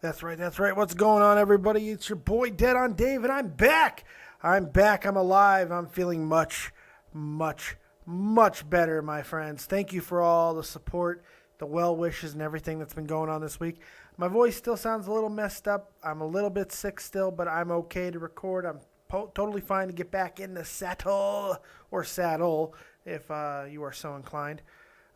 That's right. That's right. What's going on, everybody? It's your boy Dead on Dave, and I'm back. I'm back. I'm alive. I'm feeling much, much, much better, my friends. Thank you for all the support, the well wishes, and everything that's been going on this week. My voice still sounds a little messed up. I'm a little bit sick still, but I'm okay to record. I'm totally fine to get back in the saddle if you are so inclined.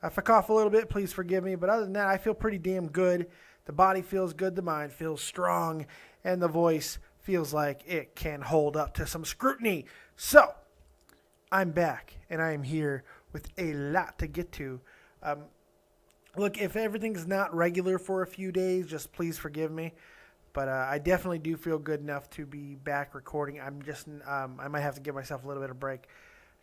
If I cough a little bit, please forgive me. But other than that, I feel pretty damn good. The body feels good, the mind feels strong, and the voice feels like it can hold up to some scrutiny. So, I'm back, and I am here with a lot to get to. Look, if everything's not regular for a few days, just please forgive me. But I definitely do feel good enough to be back recording. I might have to give myself a little bit of break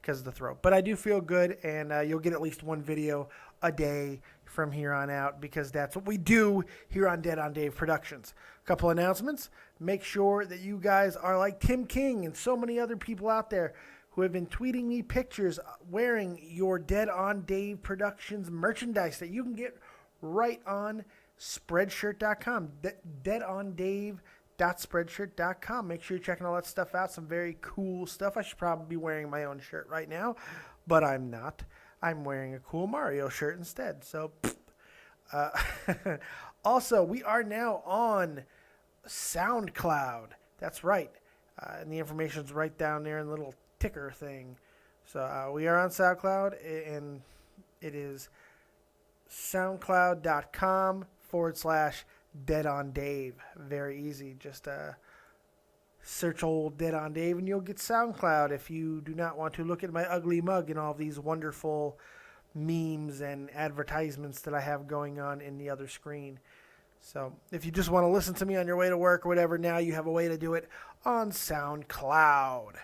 because of the throat. But I do feel good, and you'll get at least one video a day from here on out because that's what we do here on Dead on Dave Productions. A couple announcements. Make sure that you guys are like Tim King and so many other people out there who have been tweeting me pictures wearing your Dead on Dave Productions merchandise that you can get right on Spreadshirt.com. deadondave.spreadshirt.com. Make sure you're checking all that stuff out. Some very cool stuff. I should probably be wearing my own shirt right now, but I'm not. I'm wearing a cool Mario shirt instead. So, also, we are now on SoundCloud. That's right. And the information's right down there in the little ticker thing. So, we are on SoundCloud, and it is soundcloud.com/Dead on Dave. Very easy. Just search old Dead on Dave and you'll get SoundCloud if you do not want to look at my ugly mug and all these wonderful memes and advertisements that I have going on in the other screen. So if you just want to listen to me on your way to work or whatever, now you have a way to do it on SoundCloud.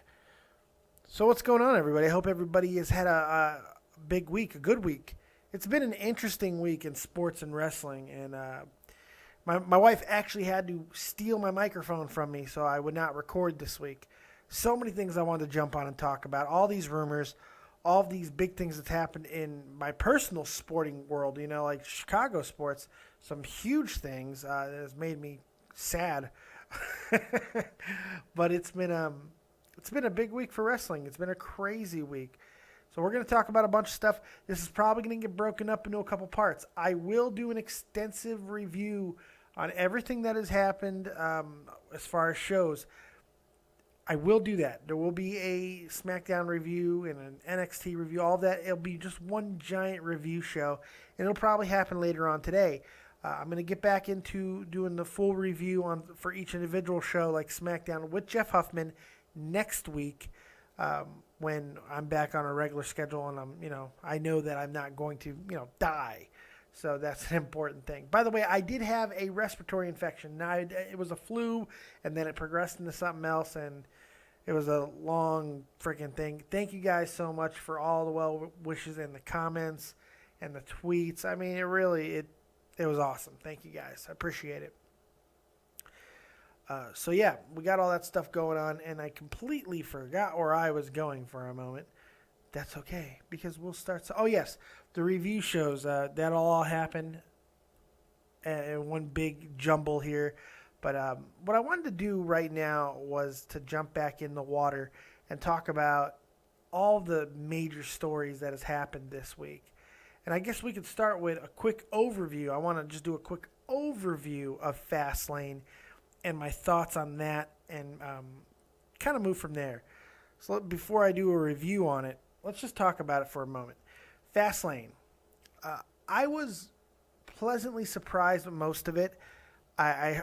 So what's going on, everybody? I hope everybody has had a big week, a good week. It's been an interesting week in sports and wrestling, and my wife actually had to steal my microphone from me so I would not record this week. So many things I wanted to jump on and talk about. All these rumors, all of these big things that's happened in my personal sporting world, like Chicago sports. Some huge things that has made me sad. But it's been a big week for wrestling. It's been a crazy week. So we're going to talk about a bunch of stuff. This is probably going to get broken up into a couple parts. I will do an extensive review on everything that has happened as far as shows. I will do that. There will be a SmackDown review and an NXT review, all of that. It'll be just one giant review show, and it'll probably happen later on today. I'm going to get back into doing the full review for each individual show like SmackDown with Jeff Huffman next week when I'm back on a regular schedule and I know that I'm not going to, die. So that's an important thing. By the way, I did have a respiratory infection. Now, it was a flu, and then it progressed into something else, and it was a long freaking thing. Thank you guys so much for all the well wishes and the comments and the tweets. I mean, it was awesome. Thank you guys. I appreciate it. So, yeah, we got all that stuff going on, and I completely forgot where I was going for a moment. That's okay, because we'll start. Oh, yes, the review shows, that'll all happen in one big jumble here. But what I wanted to do right now was to jump back in the water and talk about all the major stories that has happened this week. And I guess we could start with a quick overview. I want to just do a quick overview of Fastlane and my thoughts on that and kind of move from there. So before I do a review on it, let's just talk about it for a moment. Fastlane. I was pleasantly surprised with most of it. I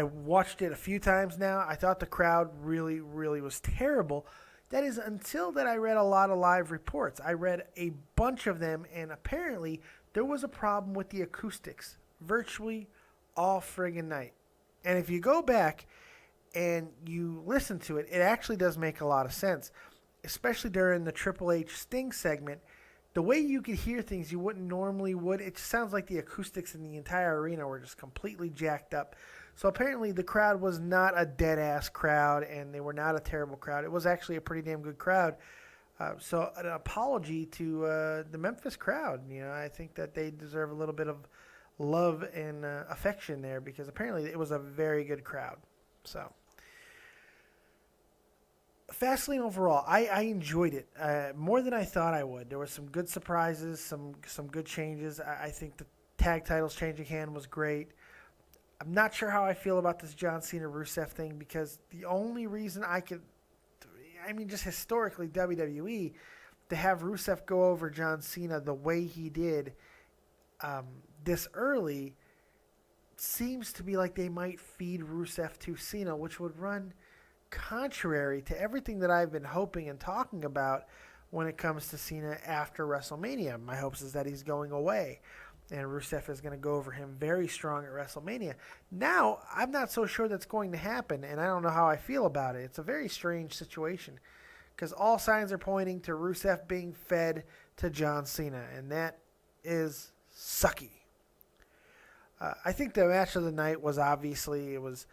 watched it a few times now. I thought the crowd really, really was terrible. That is until that I read a lot of live reports. I read a bunch of them, and apparently there was a problem with the acoustics virtually all friggin' night. And if you go back and you listen to it, it actually does make a lot of sense, especially during the Triple H Sting segment. The way you could hear things you wouldn't normally would, it just sounds like the acoustics in the entire arena were just completely jacked up. So apparently the crowd was not a dead-ass crowd, and they were not a terrible crowd. It was actually a pretty damn good crowd. So an apology to the Memphis crowd. I think that they deserve a little bit of love and affection there because apparently it was a very good crowd. So, Fastlane overall, I enjoyed it more than I thought I would. There were some good surprises, some good changes. I think the tag titles changing hand was great. I'm not sure how I feel about this John Cena Rusev thing because the only reason just historically WWE, to have Rusev go over John Cena the way he did this early seems to be like they might feed Rusev to Cena, which would run contrary to everything that I've been hoping and talking about when it comes to Cena after WrestleMania. My hopes is that he's going away and Rusev is going to go over him very strong at WrestleMania. Now, I'm not so sure that's going to happen, and I don't know how I feel about it. It's a very strange situation because all signs are pointing to Rusev being fed to John Cena, and that is sucky. I think the match of the night was it was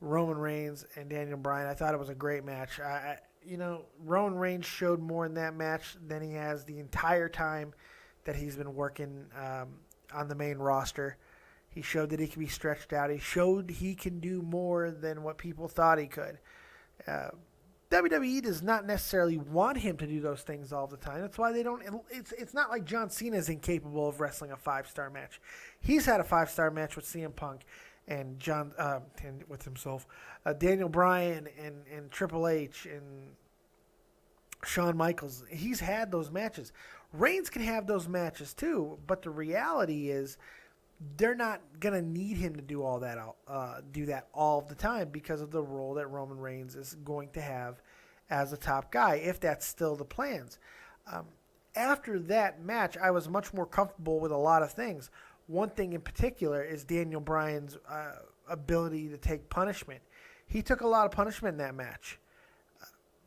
Roman Reigns and Daniel Bryan. I thought it was a great match. Roman Reigns showed more in that match than he has the entire time that he's been working on the main roster. He showed that he can be stretched out. He showed he can do more than what people thought he could. WWE does not necessarily want him to do those things all the time. That's why they don't. It's not like John Cena is incapable of wrestling a 5-star match. He's had a 5-star match with CM Punk and and with himself, Daniel Bryan and Triple H and Shawn Michaels. He's had those matches. Reigns can have those matches too, but the reality is they're not gonna need him to do all that, do that all the time because of the role that Roman Reigns is going to have as a top guy, if that's still the plans. After that match, I was much more comfortable with a lot of things. One thing in particular is Daniel Bryan's ability to take punishment. He took a lot of punishment in that match.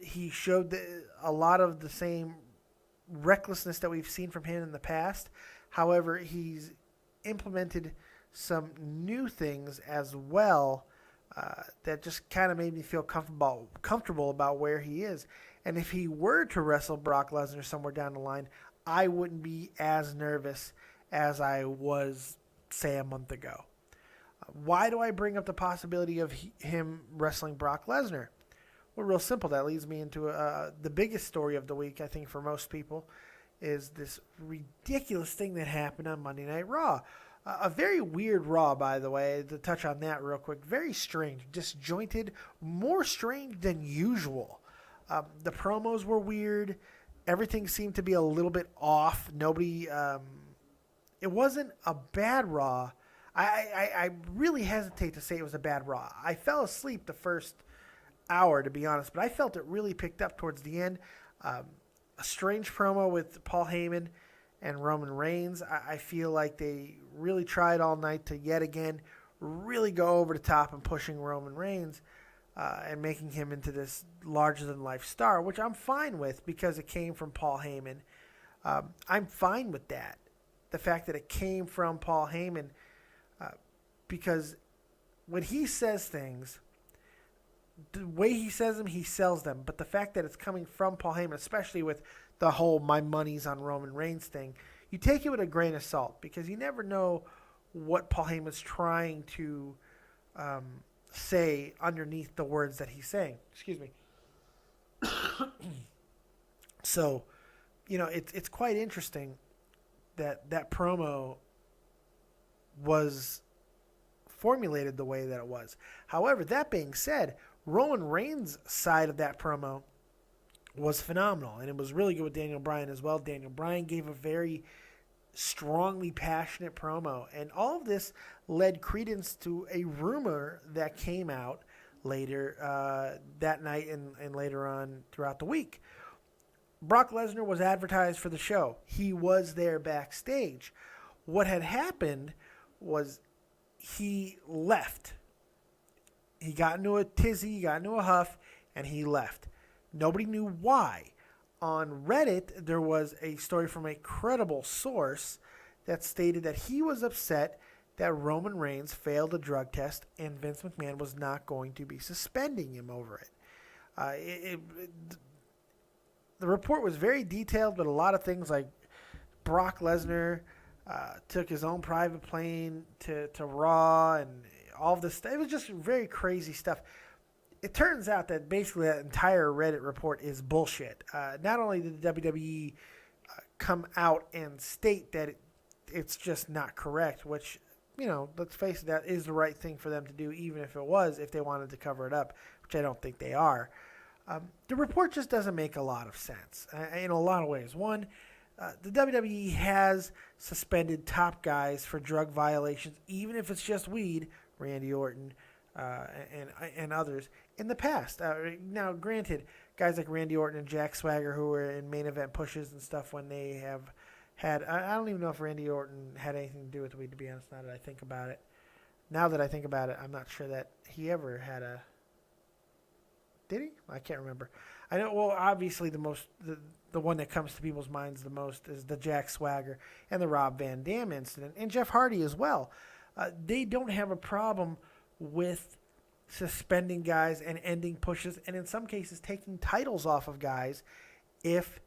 He showed a lot of the same recklessness that we've seen from him in the past. However, he's implemented some new things as well that just kind of made me feel comfortable about where he is. And if he were to wrestle Brock Lesnar somewhere down the line, I wouldn't be as nervous as I was, say, a month ago. Why do I bring up the possibility of him wrestling Brock Lesnar? Well, real simple. That leads me into the biggest story of the week, I think, for most people, is this ridiculous thing that happened on Monday Night Raw. A very weird Raw, by the way, to touch on that real quick. Very strange, disjointed, more strange than usual. The promos were weird. Everything seemed to be a little bit off. It wasn't a bad Raw. I really hesitate to say it was a bad Raw. I fell asleep the first hour, to be honest, but I felt it really picked up towards the end. A strange promo with Paul Heyman and Roman Reigns. I feel like they really tried all night to yet again really go over the top and pushing Roman Reigns and making him into this larger-than-life star, which I'm fine with because it came from Paul Heyman. I'm fine with that. The fact that it came from Paul Heyman, because when he says things, the way he says them, he sells them. But the fact that it's coming from Paul Heyman, especially with the whole "my money's on Roman Reigns" thing, you take it with a grain of salt because you never know what Paul Heyman's trying to say underneath the words that he's saying. Excuse me. So, it's quite interesting that promo was formulated the way that it was. However, that being said, Roman Reigns' side of that promo was phenomenal, and it was really good with Daniel Bryan as well. Daniel Bryan gave a very strongly passionate promo, and all of this led credence to a rumor that came out later that night and later on throughout the week. Brock Lesnar was advertised for the show. He was there backstage. What had happened was he left. He got into a tizzy, he got into a huff, and he left. Nobody knew why. On Reddit, there was a story from a credible source that stated that he was upset that Roman Reigns failed a drug test and Vince McMahon was not going to be suspending him over it. The report was very detailed, but a lot of things like Brock Lesnar took his own private plane to Raw and all of this stuff. It was just very crazy stuff. It turns out that basically that entire Reddit report is bullshit. Not only did the WWE come out and state that it's just not correct, which, let's face it, that is the right thing for them to do, even if they wanted to cover it up, which I don't think they are. The report just doesn't make a lot of sense in a lot of ways. One, the WWE has suspended top guys for drug violations, even if it's just weed, Randy Orton and others, in the past. Now, granted, guys like Randy Orton and Jack Swagger, who were in main event pushes and stuff when they have had, I don't even know if Randy Orton had anything to do with weed, to be honest, now that I think about it. I'm not sure that he ever had a... Did he? I can't remember. I know. Well, obviously the one that comes to people's minds the most is the Jack Swagger and the Rob Van Dam incident, and Jeff Hardy as well. They don't have a problem with suspending guys and ending pushes, and in some cases taking titles off of guys if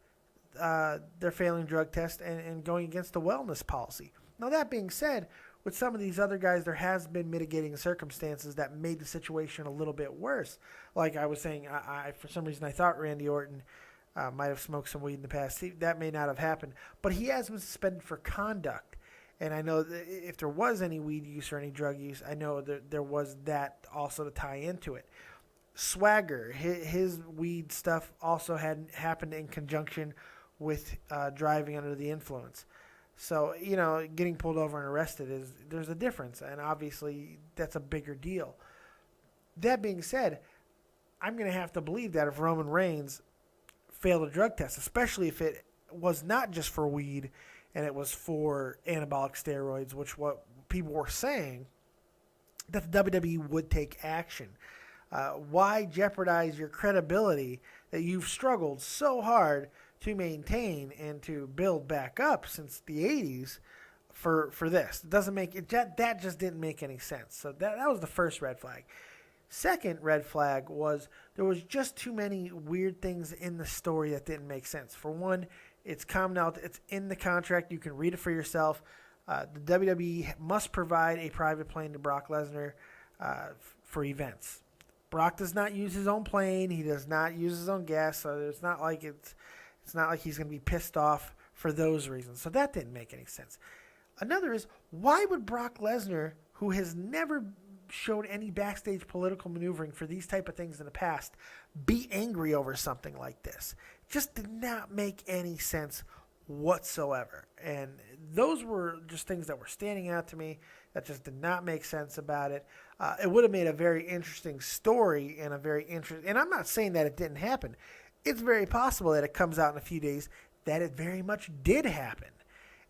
they're failing drug tests and going against the wellness policy. Now, that being said, with some of these other guys, there has been mitigating circumstances that made the situation a little bit worse. Like I was saying, I for some reason I thought Randy Orton might have smoked some weed in the past. That may not have happened, but he has been suspended for conduct. And I know that if there was any weed use or any drug use, I know that there was that also to tie into it. Swagger, his weed stuff also had happened in conjunction with driving under the influence. So, getting pulled over and arrested there's a difference, and obviously that's a bigger deal. That being said, I'm going to have to believe that if Roman Reigns failed a drug test, especially if it was not just for weed and it was for anabolic steroids, which what people were saying, that the WWE would take action. Why jeopardize your credibility that you've struggled so hard to maintain and to build back up since the 80s for this? It doesn't make it, that just didn't make any sense. So that was the first red flag. Second red flag was there was just too many weird things in the story that didn't make sense. For one, it's common out, it's in the contract, you can read it for yourself. The WWE must provide a private plane to Brock Lesnar for events. Brock does not use his own plane. He does not use his own gas, so it's not like he's going to be pissed off for those reasons. So that didn't make any sense. Another is, why would Brock Lesnar, who has never showed any backstage political maneuvering for these type of things in the past, be angry over something like this? Just did not make any sense whatsoever. And those were just things that were standing out to me that just did not make sense about it. It would have made a very interesting story and and I'm not saying that it didn't happen. It's very possible that it comes out in a few days that it very much did happen.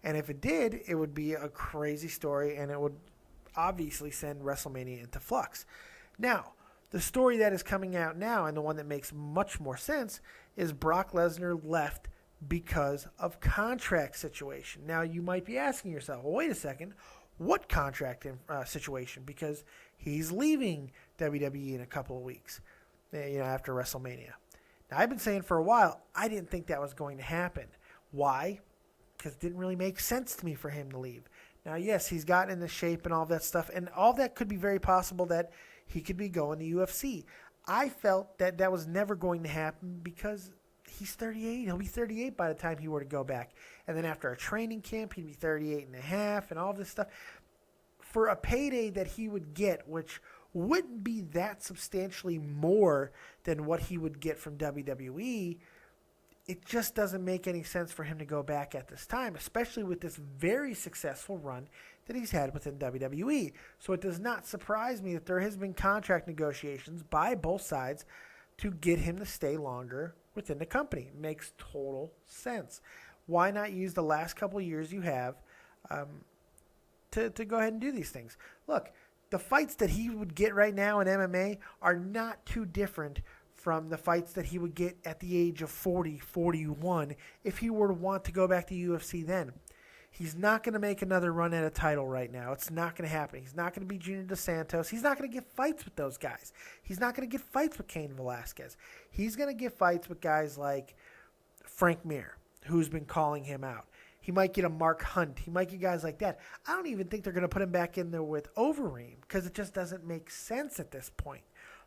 And if it did, it would be a crazy story, and it would obviously send WrestleMania into flux. Now, the story that is coming out now, and the one that makes much more sense, is Brock Lesnar left because of contract situation. Now, you might be asking yourself, well, wait a second, what contract situation? Because he's leaving WWE in a couple of weeks, after WrestleMania. Now, I've been saying for a while, I didn't think that was going to happen. Why? Because it didn't really make sense to me for him to leave. Now, yes, he's gotten into shape and all that stuff, and all that could be very possible that he could be going to UFC. I felt that that was never going to happen because he's 38. He'll be 38 by the time he were to go back. And then after a training camp, he'd be 38 and a half and all this stuff. For a payday that he would get, which wouldn't be that substantially more than what he would get from WWE, it just doesn't make any sense for him to go back at this time, especially with this very successful run that he's had within WWE. So it does not surprise me that there has been contract negotiations by both sides to get him to stay longer within the company. It makes total sense. Why not use the last couple of years you have to go ahead and do these things? Look, the fights that he would get right now in MMA are not too different from the fights that he would get at the age of 40, 41 if he were to want to go back to UFC then. He's not going to make another run at a title right now. It's not going to happen. He's not going to be Junior Dos Santos. He's not going to get fights with those guys. He's not going to get fights with Cain Velasquez. He's going to get fights with guys like Frank Mir, who's been calling him out. He might get a Mark Hunt. He might get guys like that. I don't even think they're going to put him back in there with Overeem because it just doesn't make sense at this point.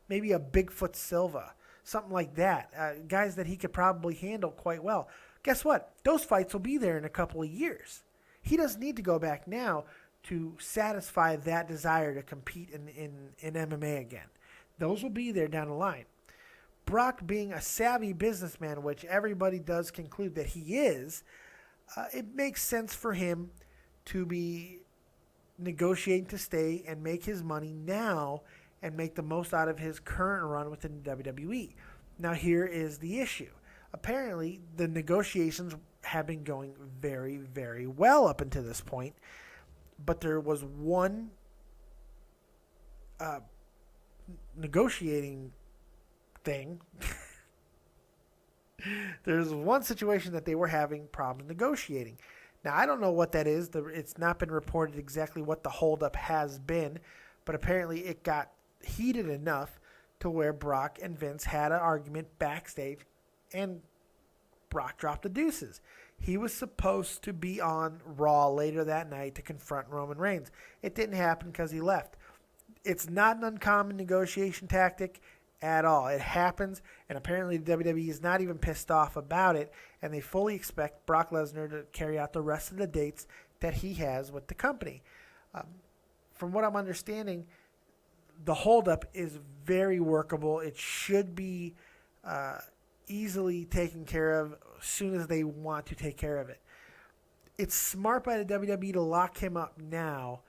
Maybe a Bigfoot Silva, something like that. Guys that he could probably handle quite well. Guess what? Those fights will be there in a couple of years. He doesn't need to go back now to satisfy that desire to compete in MMA again. Those will be there down the line. Brock being a savvy businessman, which everybody does conclude that he is, it makes sense for him to be negotiating to stay and make his money now and make the most out of his current run within WWE. Now here is the issue. Apparently, the negotiations have been going very, very well up until this point, but there was one negotiating thing. There's one situation that they were having problems negotiating. Now, I don't know what that is. It's not been reported exactly what the holdup has been, but apparently it got heated enough to where Brock and Vince had an argument backstage, and Brock dropped the deuces. He was supposed to be on Raw later that night to confront Roman Reigns. It didn't happen because he left. It's not an uncommon negotiation tactic at all. It happens, and apparently the WWE is not even pissed off about it, and they fully expect Brock Lesnar to carry out the rest of the dates that he has with the company. From what I'm understanding, the holdup is very workable. It should be easily taken care of as soon as they want to take care of it. It's smart by the WWE to lock him up now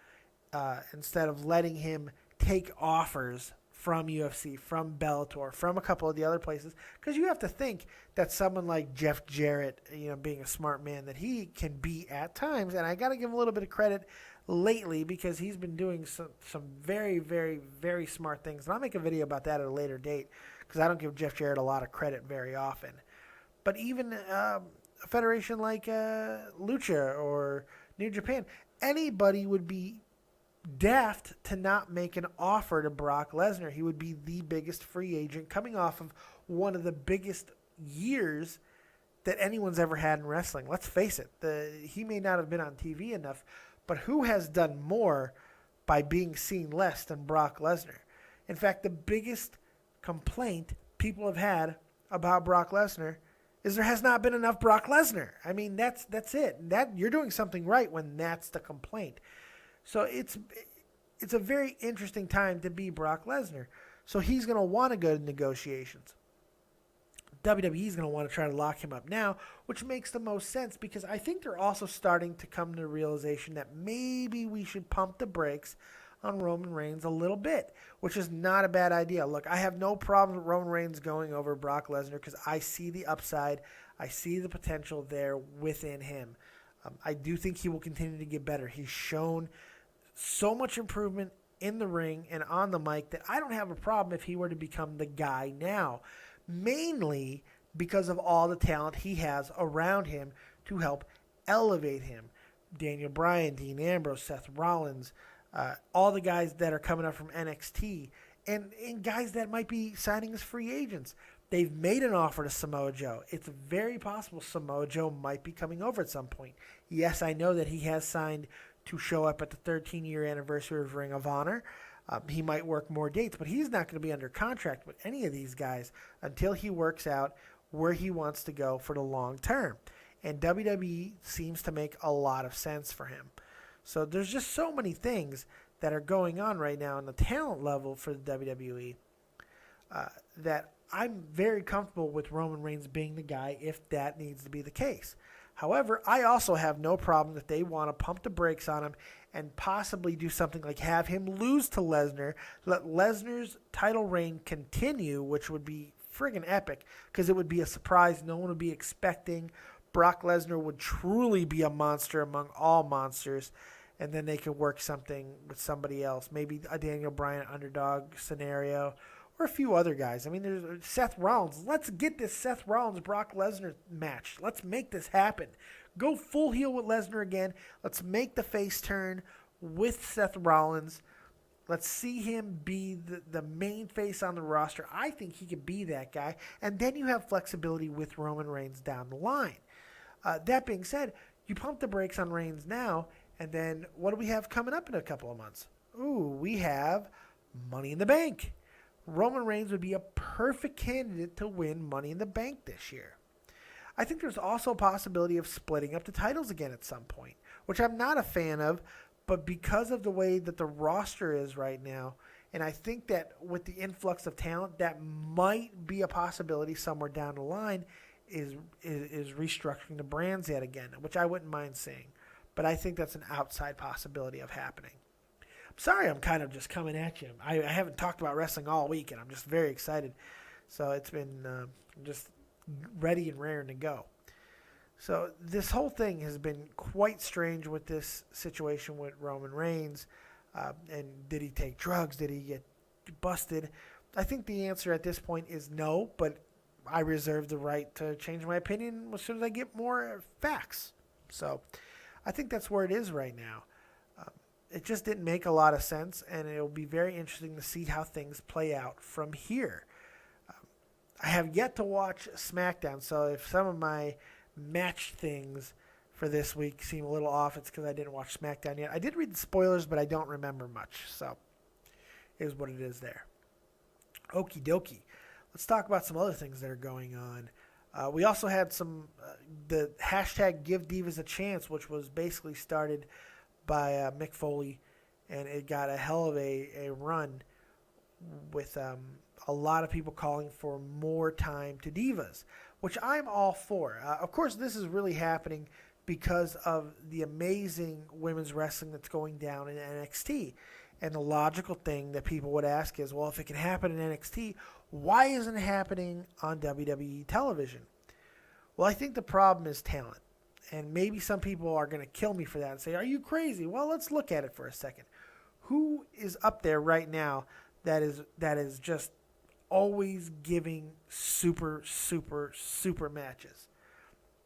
instead of letting him take offers from UFC, from Bellator, from a couple of the other places, because you have to think that someone like Jeff Jarrett, being a smart man, that he can be at times, and I got to give him a little bit of credit lately because he's been doing some very, very, very smart things, and I'll make a video about that at a later date because I don't give Jeff Jarrett a lot of credit very often. But even a federation like Lucha or New Japan, anybody would be daft to not make an offer to Brock Lesnar. He would be the biggest free agent coming off of one of the biggest years that anyone's ever had in wrestling. Let's face it, he may not have been on TV enough, but who has done more by being seen less than Brock Lesnar? In fact, the biggest complaint people have had about Brock Lesnar is there has not been enough Brock Lesnar. I mean, that's it. That you're doing something right when that's the complaint. So it's a very interesting time to be Brock Lesnar. So he's going to want to go to negotiations. WWE's going to want to try to lock him up now, which makes the most sense because I think they're also starting to come to the realization that maybe we should pump the brakes on Roman Reigns a little bit, which is not a bad idea. Look, I have no problem with Roman Reigns going over Brock Lesnar because I see the upside. I see the potential there within him. I do think he will continue to get better. He's shown so much improvement in the ring and on the mic that I don't have a problem if he were to become the guy now, mainly because of all the talent he has around him to help elevate him. Daniel Bryan, Dean Ambrose, Seth Rollins, all the guys that are coming up from NXT, and guys that might be signing as free agents. They've made an offer to Samoa Joe. It's very possible Samoa Joe might be coming over at some point. Yes, I know that he has signed to show up at the 13-year anniversary of Ring of Honor. He might work more dates, but he's not going to be under contract with any of these guys until he works out where he wants to go for the long term. And WWE seems to make a lot of sense for him. So there's just so many things that are going on right now on the talent level for the WWE that I'm very comfortable with Roman Reigns being the guy if that needs to be the case. However, I also have no problem if they want to pump the brakes on him and possibly do something like have him lose to Lesnar, let Lesnar's title reign continue, which would be friggin' epic because it would be a surprise no one would be expecting. Brock Lesnar would truly be a monster among all monsters, and then they could work something with somebody else, maybe a Daniel Bryan underdog scenario, or a few other guys. I mean, there's Seth Rollins. Let's get this Seth Rollins-Brock Lesnar match. Let's make this happen. Go full heel with Lesnar again. Let's make the face turn with Seth Rollins. Let's see him be the main face on the roster. I think he could be that guy. And then you have flexibility with Roman Reigns down the line. That being said, You pump the brakes on Reigns now, and then what do we have coming up in a couple of months? Ooh, we have Money in the Bank. Roman Reigns would be a perfect candidate to win Money in the Bank this year. I think there's also a possibility of splitting up the titles again at some point, which I'm not a fan of, but because of the way that the roster is right now, and I think that with the influx of talent, that might be a possibility somewhere down the line, is restructuring the brands yet again, which I wouldn't mind seeing. But I think that's an outside possibility of happening. I'm sorry I'm kind of just coming at you. I haven't talked about wrestling all week, and I'm just very excited. So it's been just ready and raring to go. So this whole thing has been quite strange with this situation with Roman Reigns. And did he take drugs? Did he get busted? I think the answer at this point is no, but I reserve the right to change my opinion as soon as I get more facts. So I think that's where it is right now. It just didn't make a lot of sense, and it'll be very interesting to see how things play out from here. I have yet to watch SmackDown, so if some of my match things for this week seem a little off, it's because I didn't watch SmackDown yet. I did read the spoilers, but I don't remember much, so it is what it is there. Okie dokie. Let's talk about some other things that are going on. We also had the hashtag Give Divas a Chance, which was basically started by Mick Foley, and it got a hell of a run with a lot of people calling for more time to Divas, which I'm all for. Of course, this is really happening because of the amazing women's wrestling that's going down in NXT. And the logical thing that people would ask is, well, if it can happen in NXT, why isn't it happening on WWE television? Well, I think the problem is talent. And maybe some people are going to kill me for that and say, are you crazy? Well, let's look at it for a second. Who is up there right now that is just always giving super, super, super matches?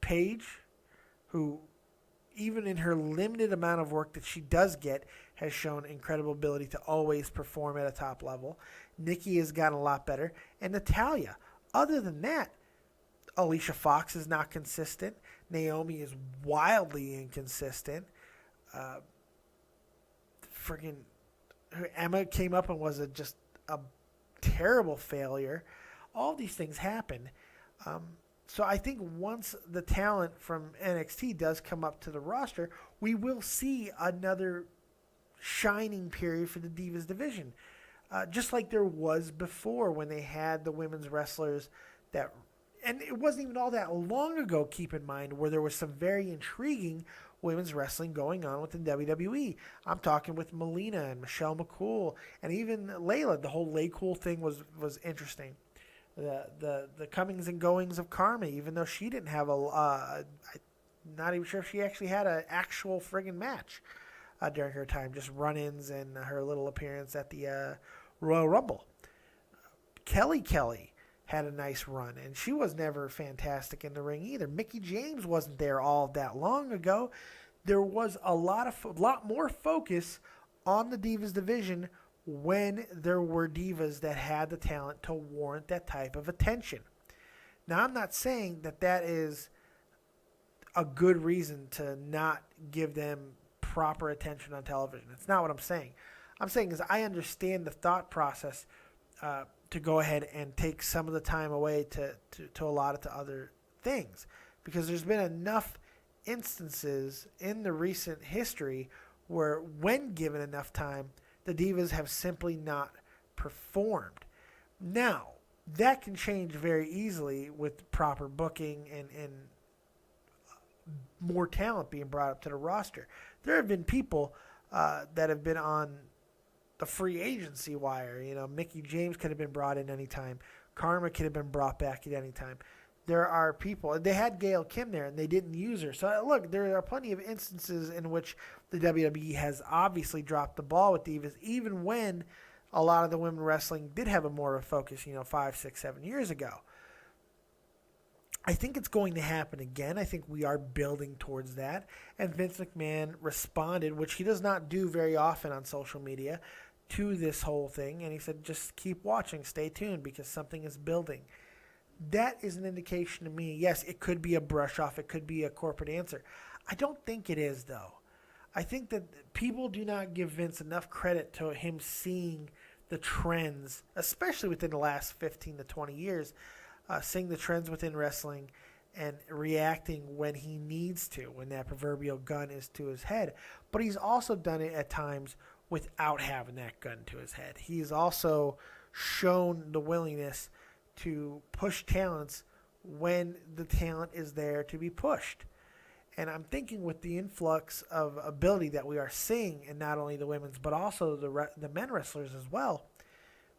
Paige, who even in her limited amount of work that she does get, has shown incredible ability to always perform at a top level. Nikki has gotten a lot better. And Natalya. Other than that, Alicia Fox is not consistent. Naomi is wildly inconsistent. Emma came up and was just a terrible failure. All these things happen. So I think once the talent from NXT does come up to the roster, we will see another shining period for the Divas division. Just like there was before when they had the women's wrestlers that... And it wasn't even all that long ago, keep in mind, where there was some very intriguing women's wrestling going on within WWE. I'm talking with Melina and Michelle McCool and even Layla. The whole Laycool thing was interesting. The comings and goings of Karma, even though she didn't have I'm not even sure if she actually had an actual friggin' match during her time, just run-ins and her little appearance at the Royal Rumble. Kelly had a nice run, and she was never fantastic in the ring either. Mickie James wasn't there all that long ago. There was a lot more focus on the Divas division when there were divas that had the talent to warrant that type of attention. Now, I'm not saying that is a good reason to not give them proper attention on television. That's not what I'm saying. I'm saying is I understand the thought process to go ahead and take some of the time away to allot it to other things. Because there's been enough instances in the recent history where when given enough time, the Divas have simply not performed. Now, that can change very easily with proper booking and more talent being brought up to the roster. There have been people that have been on the free agency wire. You know, Mickie James could have been brought in anytime. Karma could have been brought back at any time. There are people. They had Gail Kim there, and they didn't use her. So, look, there are plenty of instances in which the WWE has obviously dropped the ball with Divas, even when a lot of the women wrestling did have a more of a focus, 5, 6, 7 years ago. I think it's going to happen again. I think we are building towards that. And Vince McMahon responded, which he does not do very often on social media, to this whole thing. And he said, just keep watching, stay tuned, because something is building. That is an indication to me, yes, it could be a brush off, it could be a corporate answer. I don't think it is, though. I think that people do not give Vince enough credit to him seeing the trends, especially within the last 15 to 20 years, seeing the trends within wrestling and reacting when he needs to, when that proverbial gun is to his head. But he's also done it at times without having that gun to his head. He's also shown the willingness to push talents when the talent is there to be pushed. And I'm thinking with the influx of ability that we are seeing in not only the women's but also the men wrestlers as well,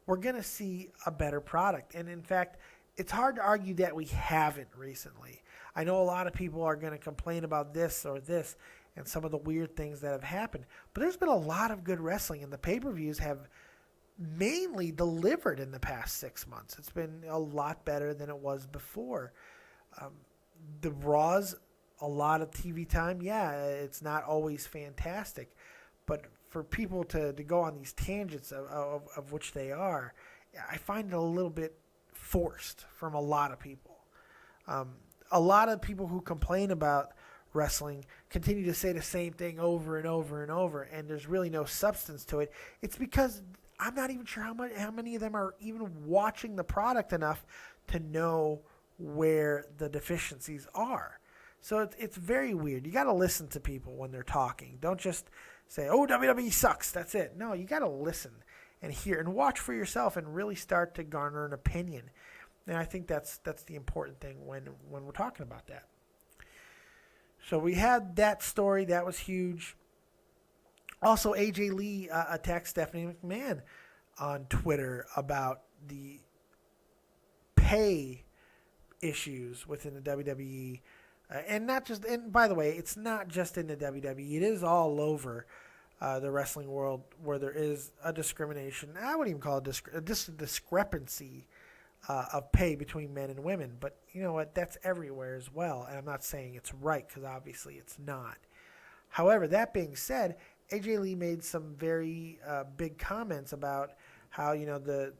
we're going to see a better product. And in fact, it's hard to argue that we haven't recently. I know a lot of people are going to complain about this or this and some of the weird things that have happened. But there's been a lot of good wrestling, and the pay-per-views have mainly delivered in the past 6 months. It's been a lot better than it was before. The Raws, a lot of TV time, yeah, it's not always fantastic. But for people to go on these tangents of which they are, I find it a little bit forced from a lot of people. A lot of people who complain about wrestling continue to say the same thing over and over and over, and there's really no substance to it. It's because I'm not even sure how many of them are even watching the product enough to know where the deficiencies are. So it's very weird. You got to listen to people when they're talking. Don't just say, "Oh, WWE sucks." That's it. No, you got to listen and hear and watch for yourself and really start to garner an opinion. And I think that's the important thing when we're talking about that. So we had that story. That was huge. Also, AJ Lee attacked Stephanie McMahon on Twitter about the pay issues within the WWE. And by the way, it's not just in the WWE. It is all over the wrestling world where there is a discrimination. I wouldn't even call it a discrepancy of pay between men and women. But you know what? That's everywhere as well. And I'm not saying it's right because obviously it's not. However, that being said, AJ Lee made some very big comments about how, the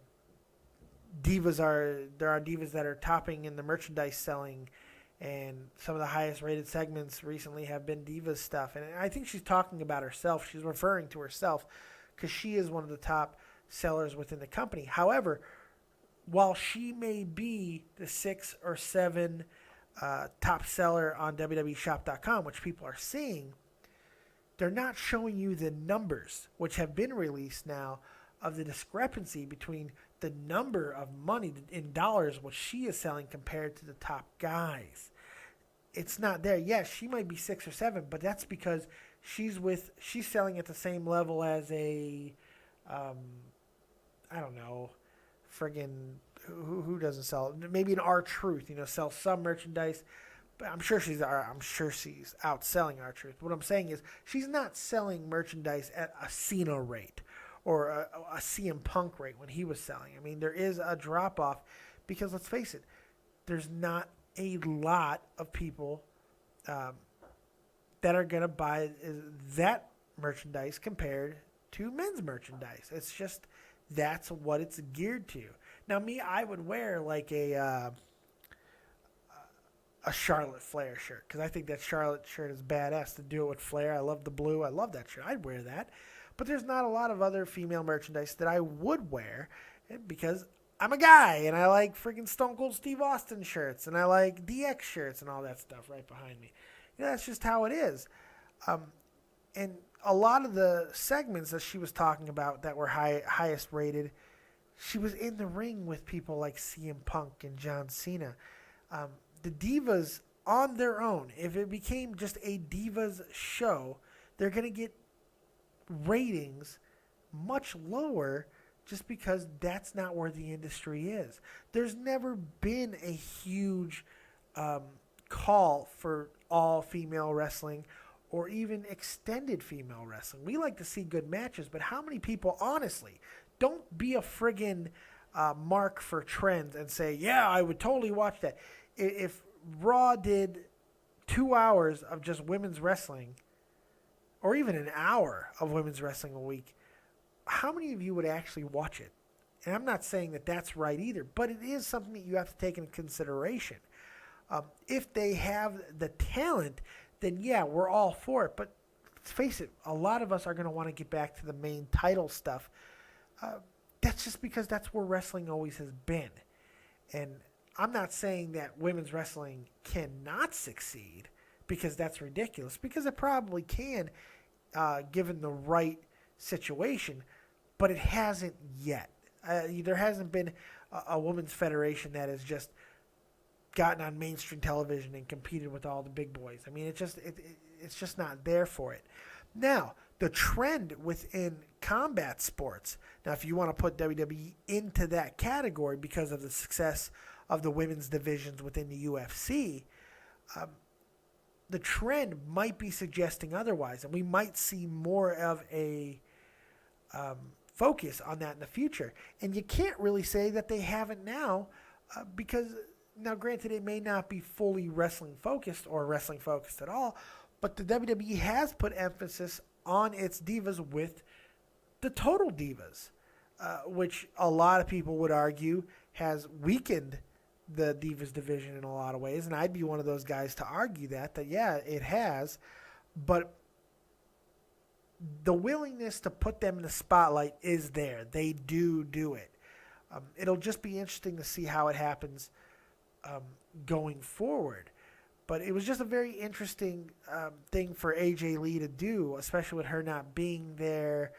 there are divas that are topping in the merchandise selling, and some of the highest rated segments recently have been Divas stuff. And I think she's talking about herself. She's referring to herself because she is one of the top sellers within the company. However, while she may be the 6 or 7 top seller on WWEshop.com, which people are seeing, they're not showing you the numbers, which have been released now, of the discrepancy between the number of money in dollars what she is selling compared to the top guys. It's not there. Yes, she might be 6 or 7, but that's because she's selling at the same level as a I don't know, friggin' who doesn't sell? Maybe an R-Truth, sells some merchandise. But I'm sure she's outselling R-Truth. What I'm saying is she's not selling merchandise at a Cena rate or a CM Punk rate when he was selling. I mean, there is a drop-off because, let's face it, there's not a lot of people that are going to buy that merchandise compared to men's merchandise. It's just that's what it's geared to. Now, I would wear like a Charlotte Flair shirt because I think that Charlotte shirt is badass to do it with Flair. I love the blue. I love that shirt. I'd wear that. But there's not a lot of other female merchandise that I would wear because I'm a guy and I like freaking Stone Cold Steve Austin shirts and I like DX shirts and all that stuff right behind me. That's just how it is. And a lot of the segments that she was talking about that were highest rated, she was in the ring with people like CM Punk and John Cena. The Divas on their own, if it became just a Divas show, they're going to get ratings much lower just because that's not where the industry is. There's never been a huge call for all female wrestling or even extended female wrestling. We like to see good matches, but how many people, honestly, don't be a friggin' mark for trends and say, yeah, I would totally watch that. If Raw did 2 hours of just women's wrestling, or even an hour of women's wrestling a week, how many of you would actually watch it? And I'm not saying that that's right either, but it is something that you have to take into consideration. If they have the talent, then yeah, we're all for it. But let's face it, a lot of us are going to want to get back to the main title stuff. Uh, that's just because that's where wrestling always has been. And I'm not saying that women's wrestling cannot succeed, because that's ridiculous, because it probably can, given the right situation, but it hasn't yet. There hasn't been a women's federation that has just gotten on mainstream television and competed with all the big boys. I mean, it's just not there for it. Now, the trend within combat sports, now if you want to put WWE into that category because of the success of the women's divisions within the UFC, the trend might be suggesting otherwise, and we might see more of a focus on that in the future. And you can't really say that they haven't now, because now granted it may not be fully wrestling focused or wrestling focused at all, but the WWE has put emphasis on its divas with the Total Divas, which a lot of people would argue has weakened the Divas division in a lot of ways, and I'd be one of those guys to argue that yeah, it has, but the willingness to put them in the spotlight is there. They do it. It'll just be interesting to see how it happens going forward. But it was just a very interesting thing for AJ Lee to do, especially with her not being there.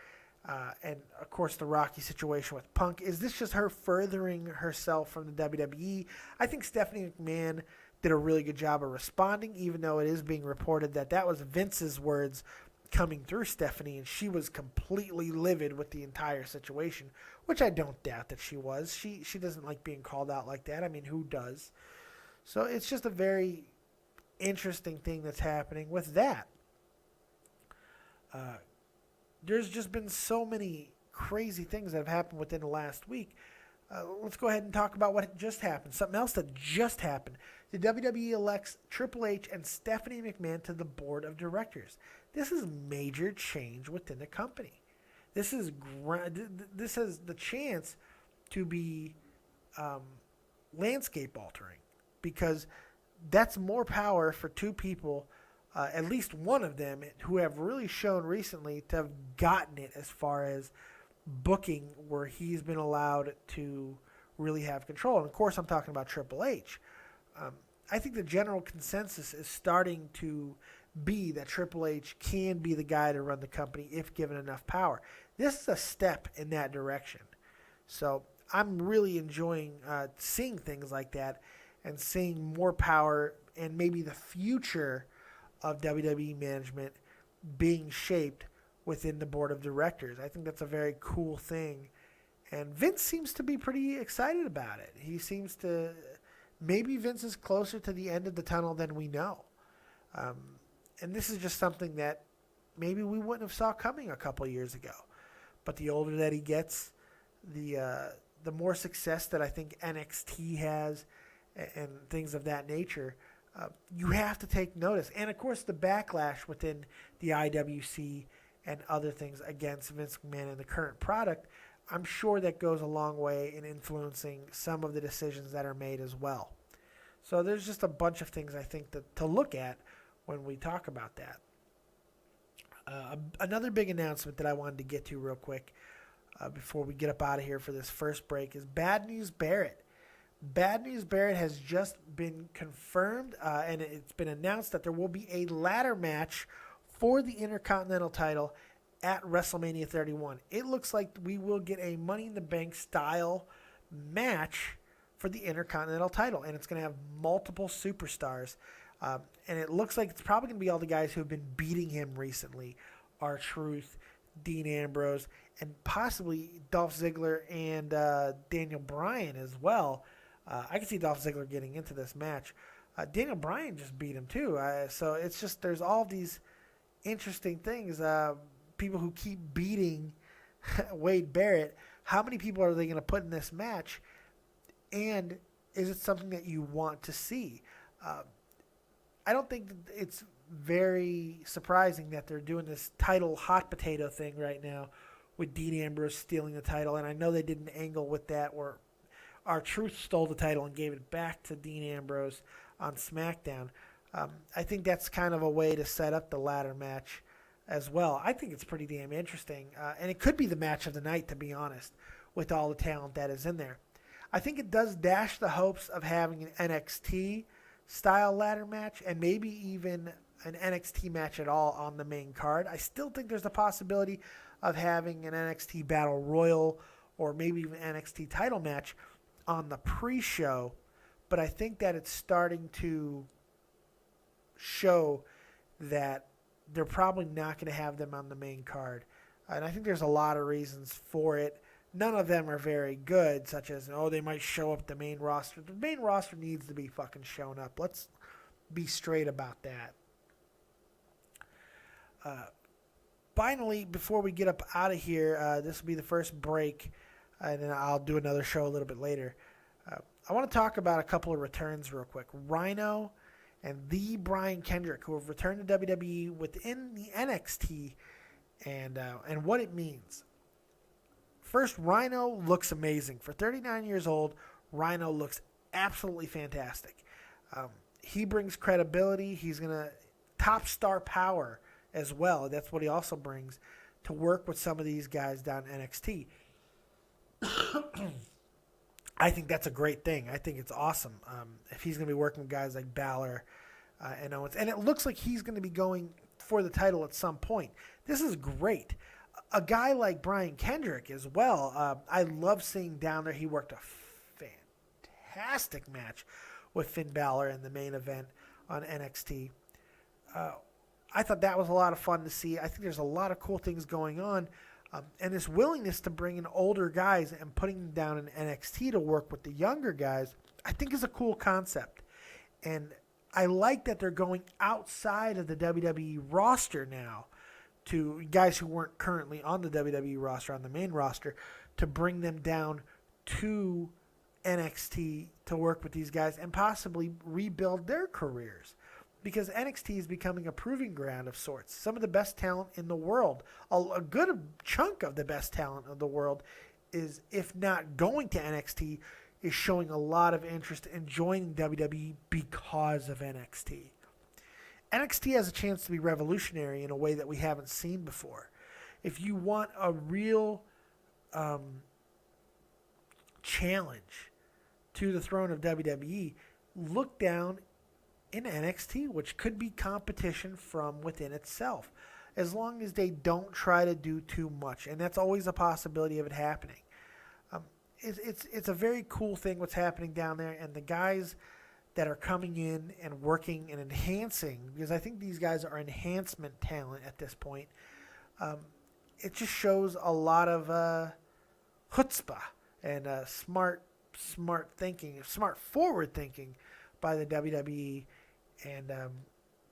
And, of course, the Rocky situation with Punk. Is this just her furthering herself from the WWE? I think Stephanie McMahon did a really good job of responding, even though it is being reported that was Vince's words coming through Stephanie, and she was completely livid with the entire situation, which I don't doubt that she was. She doesn't like being called out like that. I mean, who does? So it's just a very interesting thing that's happening with that. There's just been so many crazy things that have happened within the last week. Let's go ahead and talk about what just happened. Something else that just happened. The WWE elects Triple H and Stephanie McMahon to the board of directors. This is major change within the company. This has the chance to be landscape altering, because that's more power for two people, at least one of them, who have really shown recently to have gotten it as far as booking, where he's been allowed to really have control. And of course, I'm talking about Triple H. I think the general consensus is starting to be that Triple H can be the guy to run the company if given enough power. This is a step in that direction. So I'm really enjoying seeing things like that and seeing more power and maybe the future of WWE management being shaped within the board of directors. I think that's a very cool thing. And Vince seems to be pretty excited about it. He seems to... Maybe Vince is closer to the end of the tunnel than we know. And this is just something that maybe we wouldn't have saw coming a couple of years ago. But the older that he gets, the more success that I think NXT has and things of that nature, you have to take notice. And, of course, the backlash within the IWC and other things against Vince McMahon and the current product, I'm sure that goes a long way in influencing some of the decisions that are made as well. So there's just a bunch of things I think to look at when we talk about that. Another big announcement that I wanted to get to real quick before we get up out of here for this first break is Bad News Barrett. Bad News Barrett has just been confirmed, and it's been announced that there will be a ladder match for the Intercontinental title at WrestleMania 31. It looks like we will get a Money in the Bank style match for the Intercontinental title, and it's going to have multiple superstars. And it looks like it's probably going to be all the guys who have been beating him recently. R-Truth, Dean Ambrose, and possibly Dolph Ziggler and Daniel Bryan as well. I can see Dolph Ziggler getting into this match. Daniel Bryan just beat him too. So it's just, there's all these interesting things. People who keep beating Wade Barrett. How many people are they going to put in this match? And is it something that you want to see? I don't think it's very surprising that they're doing this title hot potato thing right now with Dean Ambrose stealing the title. And I know they did an angle with that where R-Truth stole the title and gave it back to Dean Ambrose on SmackDown. I think that's kind of a way to set up the ladder match as well. I think it's pretty damn interesting. And it could be the match of the night, to be honest, with all the talent that is in there. I think it does dash the hopes of having an NXT style ladder match and maybe even an NXT match at all on the main card. I still think there's a possibility of having an NXT Battle Royal or maybe even NXT title match on the pre-show, but I think that it's starting to show that they're probably not going to have them on the main card. And I think there's a lot of reasons for it. None of them are very good, such as, they might show up the main roster. The main roster needs to be fucking shown up. Let's be straight about that. Finally, before we get up out of here, this will be the first break, and then I'll do another show a little bit later. I want to talk about a couple of returns real quick. Rhino and the Brian Kendrick, who have returned to WWE within the NXT, and what it means. First, Rhino looks amazing. For 39 years old, Rhino looks absolutely fantastic. He brings credibility. He's going to top star power as well. That's what he also brings to work with some of these guys down NXT. I think that's a great thing. I think it's awesome. If he's going to be working with guys like Balor and Owens. And it looks like he's going to be going for the title at some point. This is great. A guy like Brian Kendrick as well. I love seeing down there. He worked a fantastic match with Finn Balor in the main event on NXT. I thought that was a lot of fun to see. I think there's a lot of cool things going on. And this willingness to bring in older guys and putting them down in NXT to work with the younger guys, I think is a cool concept. And I like that they're going outside of the WWE roster now to guys who weren't currently on the WWE roster, on the main roster, to bring them down to NXT to work with these guys and possibly rebuild their careers. Because NXT is becoming a proving ground of sorts. Some of the best talent in the world, a good chunk of the best talent of the world is, if not going to NXT, is showing a lot of interest in joining WWE because of NXT. NXT has a chance to be revolutionary in a way that we haven't seen before. If you want a real challenge to the throne of WWE, look down in NXT, which could be competition from within itself, as long as they don't try to do too much, and that's always a possibility of it happening. It's a very cool thing what's happening down there, and the guys that are coming in and working and enhancing, because I think these guys are enhancement talent at this point. It just shows a lot of chutzpah and smart thinking, smart forward thinking by the WWE. And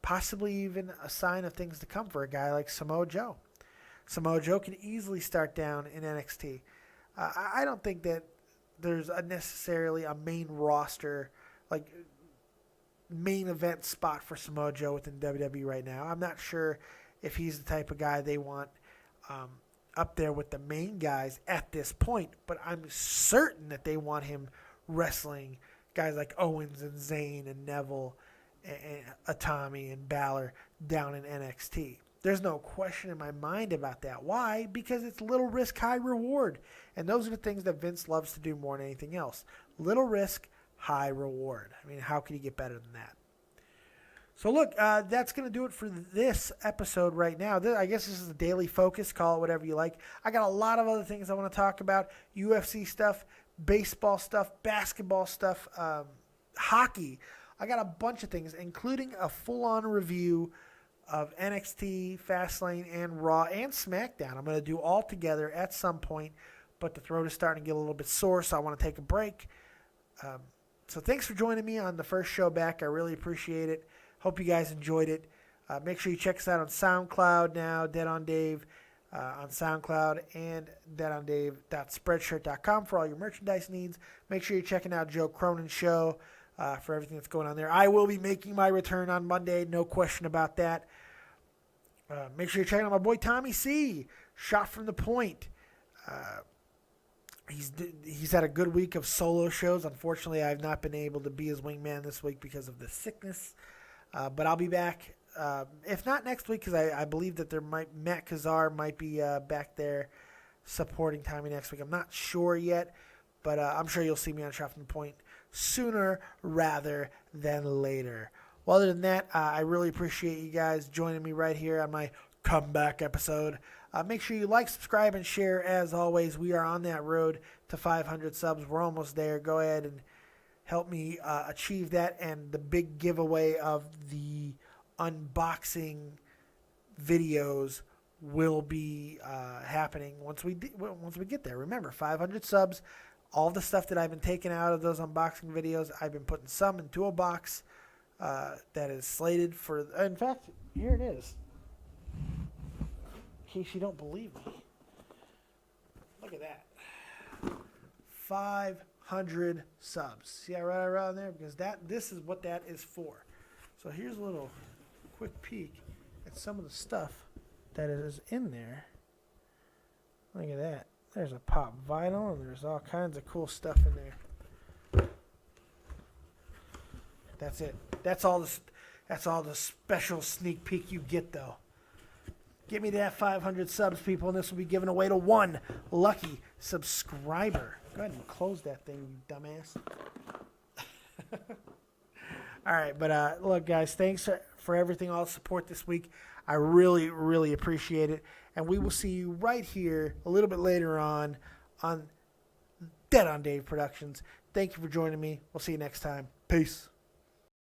possibly even a sign of things to come for a guy like Samoa Joe. Samoa Joe can easily start down in NXT. I don't think that there's necessarily a main roster, like main event spot for Samoa Joe within WWE right now. I'm not sure if he's the type of guy they want up there with the main guys at this point, but I'm certain that they want him wrestling guys like Owens and Zayn and Neville and Atami and Balor down in NXT. There's no question in my mind about that. Why? Because it's little risk, high reward. And those are the things that Vince loves to do more than anything else. Little risk, high reward. I mean, how can you get better than that? So look, that's going to do it for this episode right now. I guess this is a daily focus. Call it whatever you like. I got a lot of other things I want to talk about. UFC stuff, baseball stuff, basketball stuff, hockey. I got a bunch of things, including a full-on review of NXT, Fastlane, and Raw, and SmackDown. I'm going to do all together at some point, but the throat is starting to get a little bit sore, so I want to take a break. So thanks for joining me on the first show back. I really appreciate it. Hope you guys enjoyed it. Make sure you check us out on SoundCloud now, Dead on Dave on SoundCloud, and deadondave.spreadshirt.com for all your merchandise needs. Make sure you're checking out Joe Cronin's show for everything that's going on there. I will be making my return on Monday, no question about that. Make sure you're checking out my boy Tommy C. Shot from the Point. He's had a good week of solo shows. Unfortunately, I've not been able to be his wingman this week because of the sickness. But I'll be back. If not next week, because I believe that Matt Kazar might be back there supporting Tommy next week. I'm not sure yet, but I'm sure you'll see me on Shot from the Point sooner rather than later. Well, other than that, I really appreciate you guys joining me right here on my comeback episode. Make sure you like, subscribe, and share. As always, we are on that road to 500 subs. We're almost there. Go ahead and help me achieve that. And the big giveaway of the unboxing videos will be happening once we get there. Remember, 500 subs. All the stuff that I've been taking out of those unboxing videos, I've been putting some into a box that is slated for. In fact, here it is. In case you don't believe me, look at that. 500 subs. See right around there, because this is what that is for. So here's a little quick peek at some of the stuff that is in there. Look at that. There's a pop vinyl, and there's all kinds of cool stuff in there. That's it. That's all the special sneak peek you get, though. Get me that 500 subs, people, and this will be given away to one lucky subscriber. Go ahead and close that thing, you dumbass. All right, but look, guys, thanks for everything, all the support this week. I really, really appreciate it. And we will see you right here a little bit later on Dead on Dave Productions. Thank you for joining me. We'll see you next time. Peace.